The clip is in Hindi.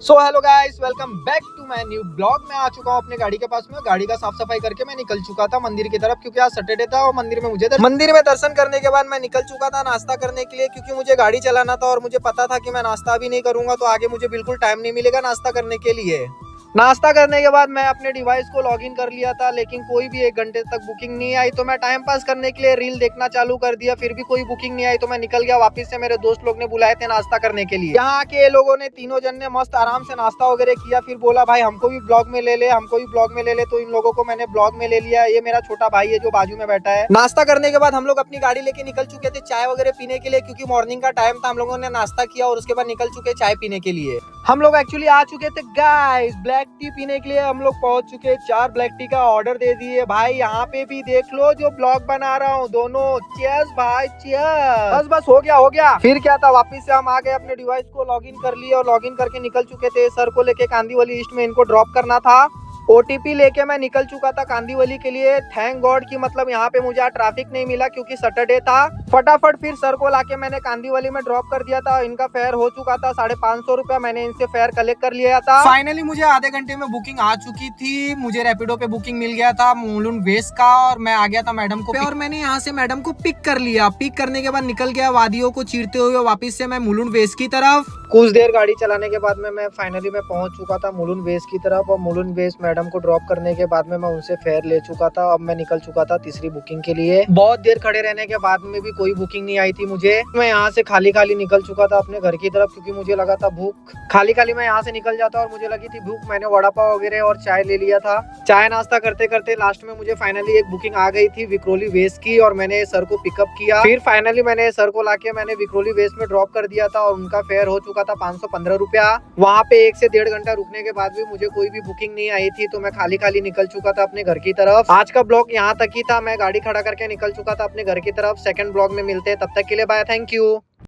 So hello guys, welcome back to my new blog. मैं आ चुका हूँ अपने गाड़ी के पास में। गाड़ी का साफ सफाई करके मैं निकल चुका था मंदिर की तरफ, क्योंकि आज सैटरडे था और मंदिर में दर्शन करने के बाद मैं निकल चुका था नाश्ता करने के लिए, क्योंकि मुझे गाड़ी चलाना था और मुझे पता था कि मैं नाश्ता भी नहीं करूंगा तो आगे मुझे बिल्कुल टाइम नहीं मिलेगा नाश्ता करने के लिए। नाश्ता करने के बाद मैं अपने डिवाइस को लॉगिन कर लिया था, लेकिन कोई भी 1 घंटे तक बुकिंग नहीं आई। तो मैं टाइम पास करने के लिए रील देखना चालू कर दिया, फिर भी कोई बुकिंग नहीं आई तो मैं निकल गया वापस से। मेरे दोस्त लोग ने बुलाए थे नाश्ता करने के लिए। यहाँ आके ये लोगों ने तीनों जन ने मस्त आराम से नाश्ता वगैरह किया, फिर बोला भाई हमको भी ब्लॉग में ले ले, हमको भी ब्लॉग में ले ले। तो इन लोगों को मैंने ब्लॉग में ले लिया। ये मेरा छोटा भाई है जो बाजू में बैठा है। नाश्ता करने के बाद हम लोग अपनी गाड़ी लेके निकल चुके थे चाय वगैरह पीने के लिए, क्योंकि मॉर्निंग का टाइम था। हम लोगों ने नाश्ता किया और उसके बाद निकल चुके चाय पीने के लिए। हम लोग एक्चुअली आ चुके थे गाइस ब्लैक टी पीने के लिए। हम लोग पहुंच चुके, 4 ब्लैक टी का ऑर्डर दे दिए। भाई यहाँ पे भी देख लो जो ब्लॉग बना रहा हूँ, दोनों चीयर्स भाई चीयर्स। बस बस हो गया। फिर क्या था, वापस से हम आ गए, अपने डिवाइस को लॉगिन कर लिए और लॉगिन करके निकल चुके थे। सर को लेके कांदीवली ईस्ट में इनको ड्रॉप करना था। ओटीपी लेके मैं निकल चुका था कांदीवली के लिए। थैंक गॉड कि मतलब यहाँ पे मुझे ट्रैफिक नहीं मिला, क्योंकि सैटरडे था। फटाफट फिर सर को लाके मैंने कांदीवली में ड्रॉप कर दिया था। इनका फेयर हो चुका था 550 रुपया। मैंने इनसे फेयर कलेक्ट कर लिया था। फाइनली मुझे आधे घंटे में बुकिंग आ चुकी थी। मुझे रैपिडो पे बुकिंग मिल गया था मुलुंड वेस्ट का, और मैं आ गया था मैडम को और मैंने यहाँ से मैडम को पिक कर लिया। पिक करने के बाद निकल गया वादियों को चीरते हुए वापिस से मैं मुलुंड वेस्ट की तरफ। कुछ देर गाड़ी चलाने के बाद में मैं फाइनली मैं पहुंच चुका था मुलुंड वेस्ट की तरफ, और मुलुंड वेस्ट मैडम को ड्रॉप करने के बाद में मैं उनसे फेयर ले चुका था। अब मैं निकल चुका था तीसरी बुकिंग के लिए। बहुत देर खड़े रहने के बाद में भी कोई बुकिंग नहीं आई थी मुझे। मैं यहाँ से खाली खाली निकल चुका था अपने घर की तरफ, क्योंकि मुझे लगा था भूख। खाली खाली मैं यहाँ से निकल जाता और मुझे लगी थी भूख। मैंने वड़ा पाव वगैरह और चाय ले लिया था। चाय नाश्ता करते करते लास्ट में मुझे फाइनली एक बुकिंग आ गई थी विक्रोली वेस्ट की, और मैंने सर को पिकअप किया। फिर फाइनली मैंने सर को लाके मैंने विक्रोली वेस्ट में ड्रॉप कर दिया था, और उनका फेयर हो चुका था 515 रुपया। वहाँ पे 1 से 1.5 घंटा रुकने के बाद भी मुझे कोई भी बुकिंग नहीं आई थी, तो मैं खाली खाली निकल चुका था अपने घर की तरफ। आज का ब्लॉग यहाँ तक ही था। मैं गाड़ी खड़ा करके निकल चुका था अपने घर की तरफ। सेकंड ब्लॉग में मिलते हैं, तब तक के लिए बाय, थैंक यू।